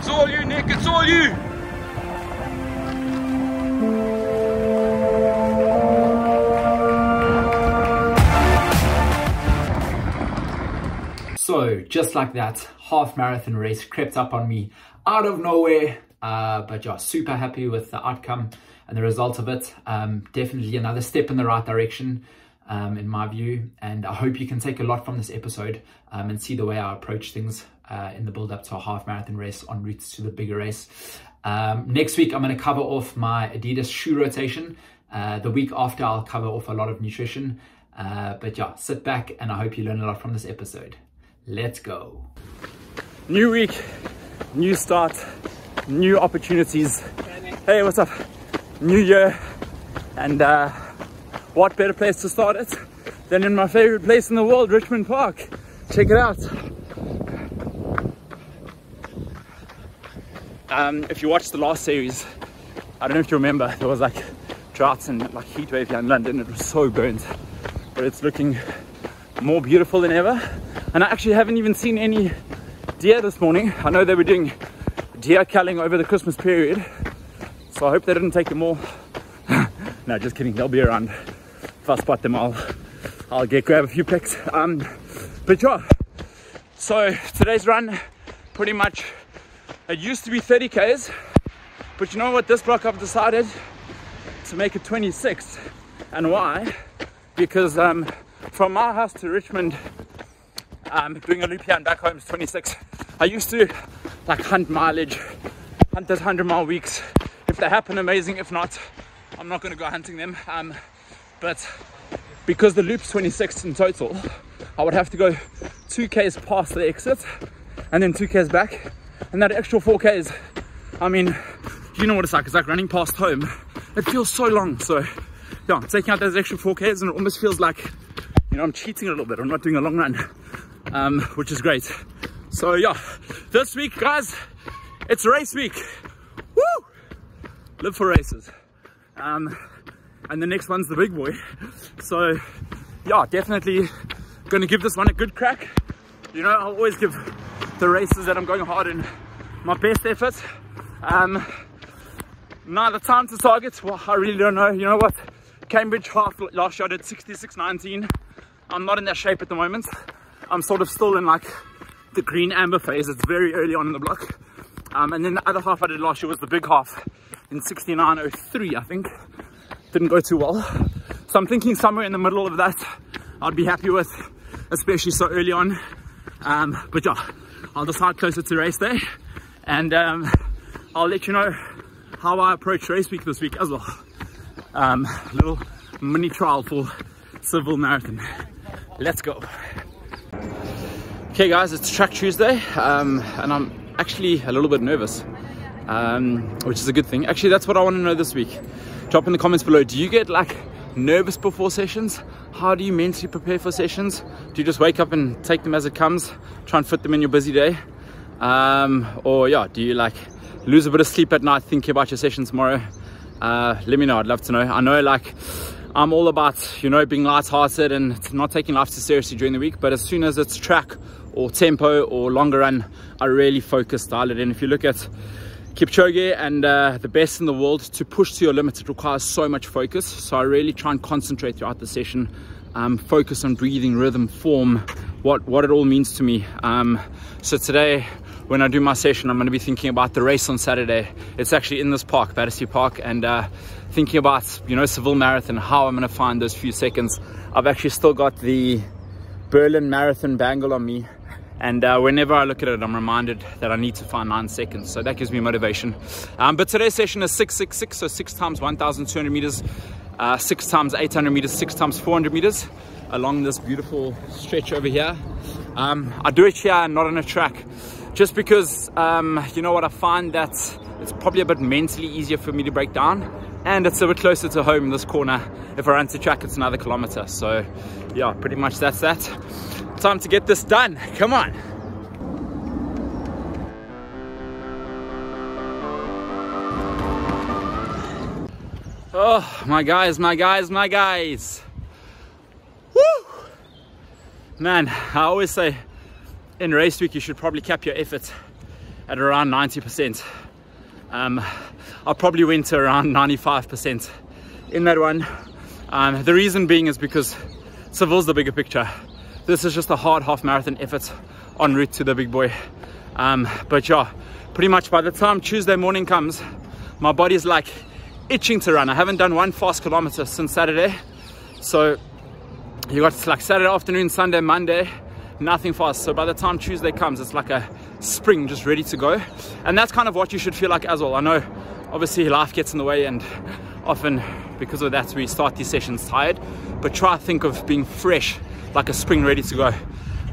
It's all you, Nick, it's all you. So just like that, half marathon race crept up on me out of nowhere. But yeah, super happy with the outcome and the result of it. Definitely another step in the right direction, in my view. And I hope you can take a lot from this episode and see the way I approach things in the build up to a half marathon race en route to the bigger race. Next week, I'm going to cover off my Adidas shoe rotation. The week after, I'll cover off a lot of nutrition. But yeah, sit back and I hope you learn a lot from this episode. Let's go. New week, new start, new opportunities. Hey, what's up? New year. And what better place to start it than in my favorite place in the world, Richmond Park. Check it out. If you watched the last series, I don't know if you remember, there was like droughts and like heat wave here in London. It was so burnt, but it's looking more beautiful than ever. And I actually haven't even seen any deer this morning. I know they were doing deer culling over the Christmas period, so I hope they didn't take them all. No, just kidding, they'll be around. If I spot them, I'll grab a few pics. But yeah, so today's run, pretty much, it used to be 30 Ks, but you know what, this block I've decided to make it 26. And why? Because from my house to Richmond, doing a loop here and back home is 26. I used to like hunt mileage, hunt those 100-mile weeks. If they happen, amazing. If not, I'm not going to go hunting them. But because the loop's 26 in total, I would have to go 2 Ks past the exit and then 2 Ks back. And that extra 4 Ks, I mean, you know what it's like. It's like running past home. It feels so long. So yeah, I'm taking out those extra 4 Ks and it almost feels like, you know, I'm cheating a little bit. I'm not doing a long run, which is great. So yeah, this week, guys, it's race week. Woo! Live for races. And the next one's the big boy. So yeah, definitely gonna give this one a good crack. You know, I'll always give the races that I'm going hard in my best effort. Now the time to target, well, I really don't know. You know what? Cambridge half last year I did 66.19. I'm not in that shape at the moment. I'm sort of still in like the green amber phase. It's very early on in the block. And then the other half I did last year was the big half in 69.03, I think. Didn't go too well. So I'm thinking somewhere in the middle of that I'd be happy with, especially so early on. But yeah, I'll decide closer to race day. And I'll let you know how I approach race week this week as well. Little mini trial for Seville Marathon. Let's go. Okay guys, it's Track Tuesday, and I'm actually a little bit nervous, which is a good thing. Actually, that's what I want to know this week. Drop in the comments below. Do you get like nervous before sessions? How do you mentally prepare for sessions? Do you just wake up and take them as it comes, try and fit them in your busy day? Or yeah, do you like lose a bit of sleep at night thinking about your session tomorrow? Let me know, I'd love to know. I know like I'm all about, you know, being lighthearted and not taking life too seriously during the week, but as soon as it's track or tempo or longer run, I really focus, dial it in. If you look at Kipchoge and the best in the world, to push to your limits, it requires so much focus. So I really try and concentrate throughout the session, focus on breathing, rhythm, form, what it all means to me. So today, when I do my session, I'm going to be thinking about the race on Saturday. It's actually in this park, Battersea Park, and thinking about, you know, Seville Marathon, how I'm going to find those few seconds. I've actually still got the Berlin Marathon bangle on me, and whenever I look at it, I'm reminded that I need to find 9 seconds. So that gives me motivation. But today's session is 666, so 6 times 1,200 meters, 6 times 800 meters, 6 times 400 meters along this beautiful stretch over here. I do it here and not on a track, just because you know what, I find that it's probably a bit mentally easier for me to break down, and it's a bit closer to home in this corner. If I run to track, it's another kilometer. So yeah, pretty much that's that. Time to get this done. Come on. Oh, my guys. Woo! Man, I always say in race week you should probably cap your effort at around 90%. I probably went to around 95% in that one. The reason being is because Seville's the bigger picture. This is just a hard half marathon effort en route to the big boy. But yeah, pretty much by the time Tuesday morning comes, my body's like itching to run. I haven't done one fast kilometer since Saturday. So you got like Saturday afternoon, Sunday, Monday, nothing fast. So by the time Tuesday comes, it's like a spring just ready to go. And that's kind of what you should feel like as well. I know obviously life gets in the way, and often because of that we start these sessions tired, but try to think of being fresh like a spring ready to go.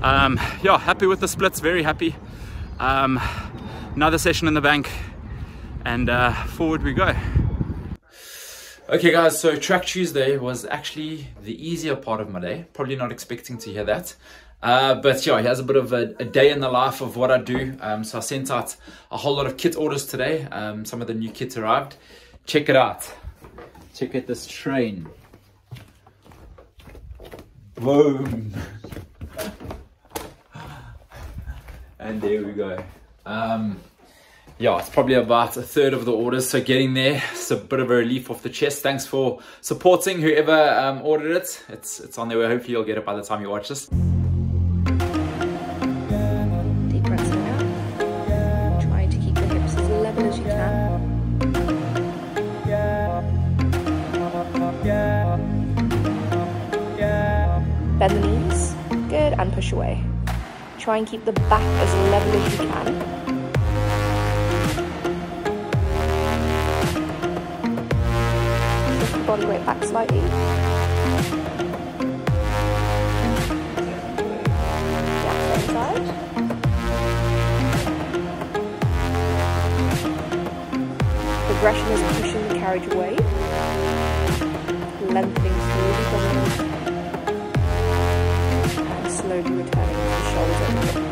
Yeah, happy with the splits, very happy. Another session in the bank, and forward we go. Okay guys, so track Tuesday was actually the easier part of my day. Probably not expecting to hear that. But yeah, here's a bit of a day in the life of what I do. So I sent out a whole lot of kit orders today. Some of the new kits arrived. Check it out. Check out this train. Boom. And there we go. Yeah, it's probably about a third of the orders, so getting there. It's a bit of a relief off the chest. Thanks for supporting whoever ordered it. It's on their way. Hopefully you'll get it by the time you watch this. Deep breaths in out. Trying to keep the hips as level as you can. Bend the knees. Good, and push away. Try and keep the back as level as you can. Body weight back slightly. Yeah, same side. Progression is pushing the carriage away, lengthening slowly forward, and slowly returning to the shoulders.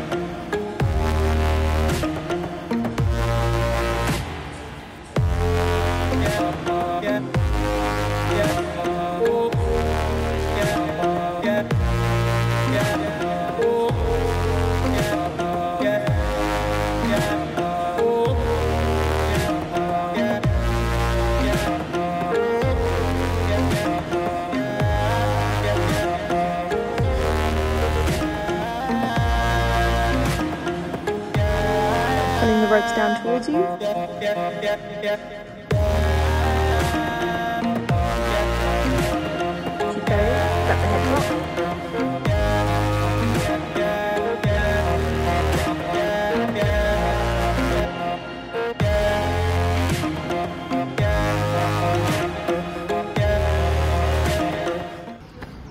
Pulling the ropes down towards you. Keep going, grab the head drop.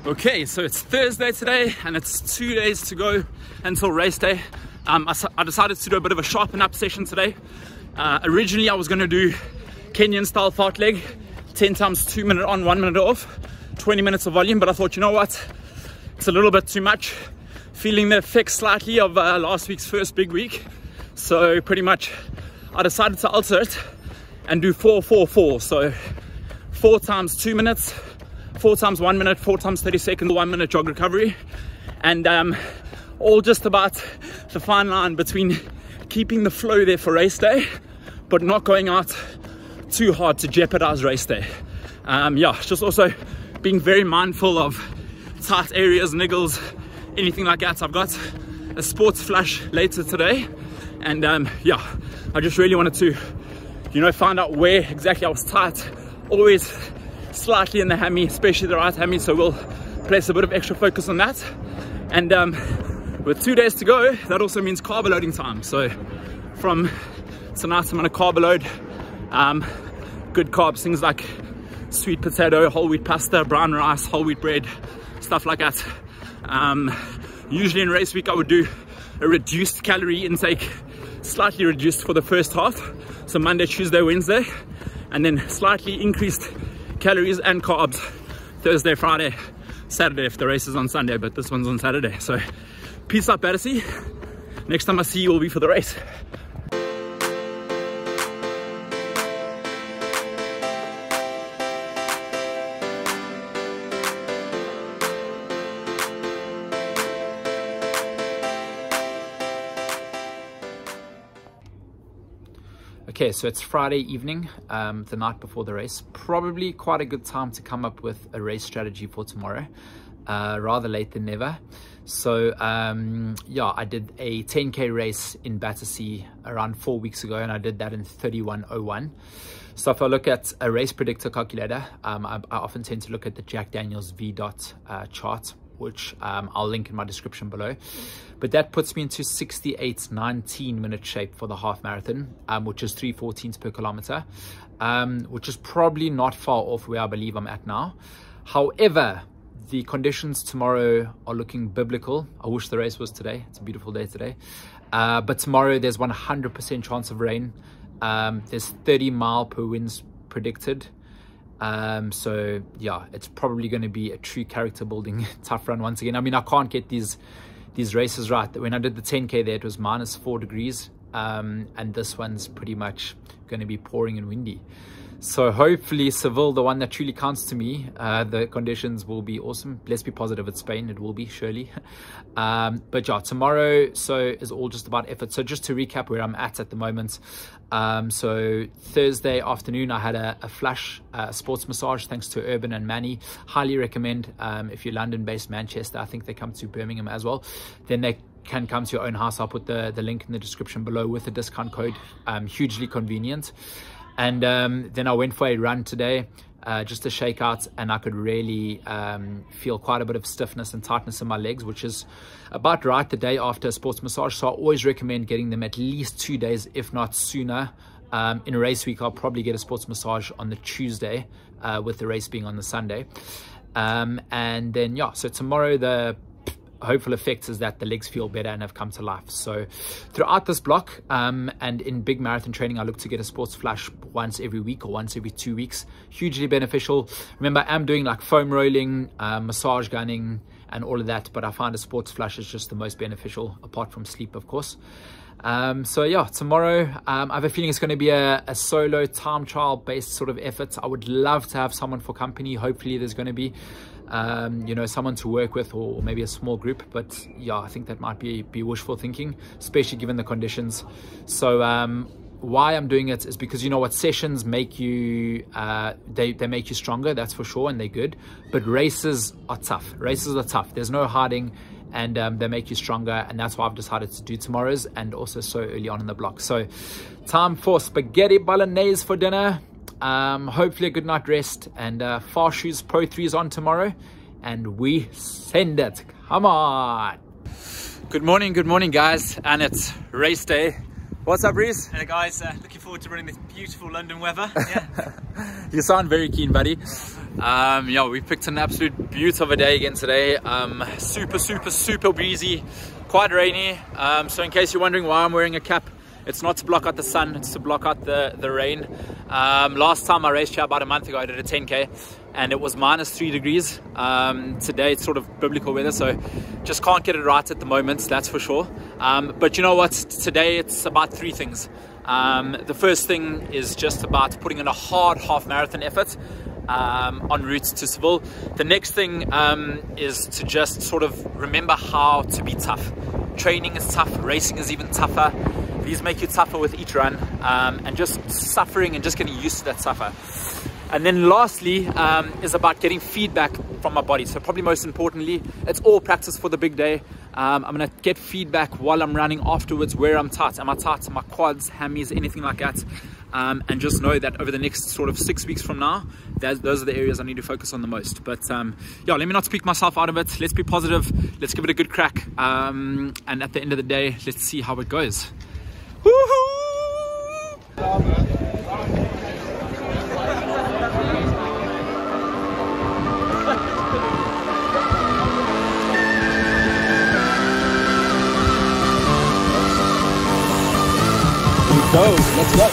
Okay, so it's Thursday today, and it's 2 days to go until race day. I decided to do a bit of a sharpen up session today. Originally I was going to do Kenyan style fartlek, 10 times 2 minute on, 1 minute off, 20 minutes of volume, but I thought, you know what, it's a little bit too much. Feeling the effects slightly of last week's first big week, so pretty much I decided to alter it and do 4-4-4. So 4 times 2 minutes, 4 times 1 minute, 4 times 30 seconds, 1 minute jog recovery, and all just about the fine line between keeping the flow there for race day but not going out too hard to jeopardize race day. Yeah, just also being very mindful of tight areas, niggles, anything like that. I've got a sports flash later today, and yeah, I just really wanted to, you know, find out where exactly I was tight. Always slightly in the hammy, especially the right hammy, so we'll place a bit of extra focus on that. And with 2 days to go, that also means carb loading time. So from tonight I'm gonna carb load good carbs, things like sweet potato, whole wheat pasta, brown rice, whole wheat bread, stuff like that. Usually in race week I would do a reduced calorie intake, slightly reduced for the first half, so Monday, Tuesday, Wednesday, and then slightly increased calories and carbs Thursday, Friday, Saturday if the race is on Sunday, but this one's on Saturday. So peace out, Battersea. Next time I see you will be for the race. Okay, so it's Friday evening, the night before the race. Probably quite a good time to come up with a race strategy for tomorrow. Rather late than never. So yeah, I did a 10k race in Battersea around 4 weeks ago, and I did that in 31:01. So if I look at a race predictor calculator, I often tend to look at the Jack Daniels VDOT chart, which I'll link in my description below. But that puts me into 68:19 minute shape for the half marathon, which is 3:14 per kilometer, which is probably not far off where I believe I'm at now. However, the conditions tomorrow are looking biblical. I wish the race was today. It's a beautiful day today. But tomorrow there's 100% chance of rain. There's 30-mile-per winds predicted. So yeah, it's probably going to be a true character building tough run once again. I mean, I can't get these races right. When I did the 10k there, it was -4 degrees, and this one's pretty much going to be pouring and windy. So hopefully Seville, the one that truly counts to me, the conditions will be awesome. Let's be positive, it's Spain, it will be, surely. But yeah, tomorrow is all just about effort. So just to recap where I'm at the moment. So Thursday afternoon I had a flash sports massage thanks to Urban and Manny. Highly recommend. If you're London based, Manchester, I think they come to Birmingham as well, then they can come to your own house. I'll put the link in the description below with the discount code. Hugely convenient. And then I went for a run today, just a shakeout, and I could really feel quite a bit of stiffness and tightness in my legs, which is about right the day after a sports massage. So I always recommend getting them at least 2 days, if not sooner. In a race week, I'll probably get a sports massage on the Tuesday, with the race being on the Sunday. And then, yeah, so tomorrow the hopeful effect is that the legs feel better and have come to life. So throughout this block, and in big marathon training, I look to get a sports flash once every week or once every 2 weeks. Hugely beneficial. Remember, I'm doing like foam rolling, massage gunning and all of that, but I find a sports flash is just the most beneficial, apart from sleep, of course. So yeah, tomorrow I have a feeling it's going to be a solo time trial based sort of effort. I would love to have someone for company. Hopefully there's going to be you know, someone to work with, or maybe a small group. But yeah, I think that might be wishful thinking, especially given the conditions. So why I'm doing it is because, you know what, sessions make you they make you stronger, that's for sure, and they're good. But races are tough. There's no hiding, and they make you stronger, and that's why I've decided to do tomorrow's, and also so early on in the block. So time for spaghetti bolognese for dinner. Hopefully a good night rest, and Fast Shoes Pro 3 is on tomorrow, and we send it. Come on. Good morning guys, and it's race day. What's up, Reese? Hello guys, looking forward to running this beautiful London weather. Yeah. You sound very keen, buddy. Yeah, we picked an absolute beaut of a day again today. Super breezy, quite rainy. So in case you're wondering why I'm wearing a cap, it's not to block out the sun, it's to block out the rain. Last time I raced here about a month ago, I did a 10k, and it was -3 degrees. Today it's sort of biblical weather, so just can't get it right at the moment, that's for sure. But you know what, today it's about 3 things. The first thing is just about putting in a hard half marathon effort en route to Seville. The next thing is to just sort of remember how to be tough. Training is tough, racing is even tougher. These make you tougher with each run, and just suffering and just getting used to that suffer. And then lastly is about getting feedback from my body. So probably most importantly, it's all practice for the big day. I'm going to get feedback while I'm running afterwards, where I'm tight. Am I tight? My quads, hammies, anything like that? And just know that over the next sort of 6 weeks from now, those are the areas I need to focus on the most. But yeah, let me not speak myself out of it. Let's be positive. Let's give it a good crack. And at the end of the day, let's see how it goes. Let's go.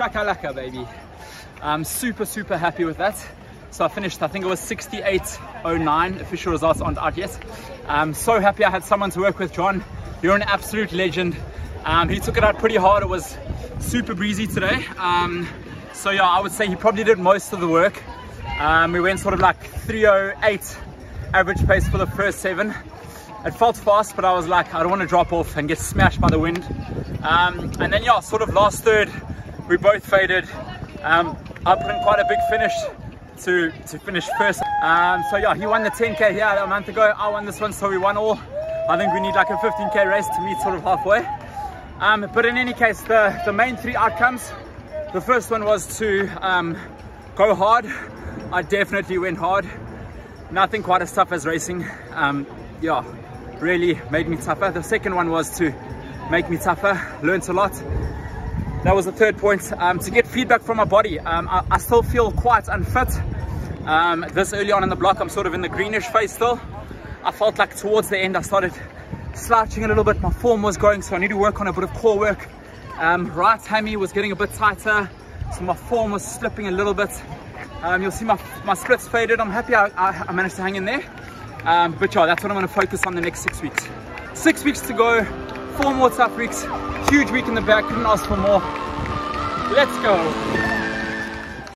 Shakalaka, baby. I'm super happy with that. So I finished, I think it was 68.09. Official results aren't out yet. I'm so happy I had someone to work with. John, you're an absolute legend. He took it out pretty hard. It was super breezy today. So yeah, I would say he probably did most of the work. We went sort of like 3:08 average pace for the first 7. It felt fast, but I was like, I don't want to drop off and get smashed by the wind. And then yeah, sort of last third, we both faded. I put in quite a big finish to finish first. So yeah, he won the 10K here a month ago. I won this one, so we won all. I think we need like a 15K race to meet sort of halfway. But in any case, the main 3 outcomes, the first one was to go hard. I definitely went hard. Nothing quite as tough as racing. Yeah, really made me tougher. The second one was to make me tougher. Learned a lot. That was the third point. To get feedback from my body. I still feel quite unfit. This early on in the block, I'm sort of in the greenish phase still. I felt like towards the end I started slouching a little bit. My form was going, so I need to work on a bit of core work. Right hammy was getting a bit tighter, so my form was slipping a little bit. You'll see my splits faded. I'm happy I managed to hang in there. But yeah, that's what I'm going to focus on the next 6 weeks. 6 weeks to go, 4 more tough weeks. Huge week in the back, couldn't ask for more. Let's go.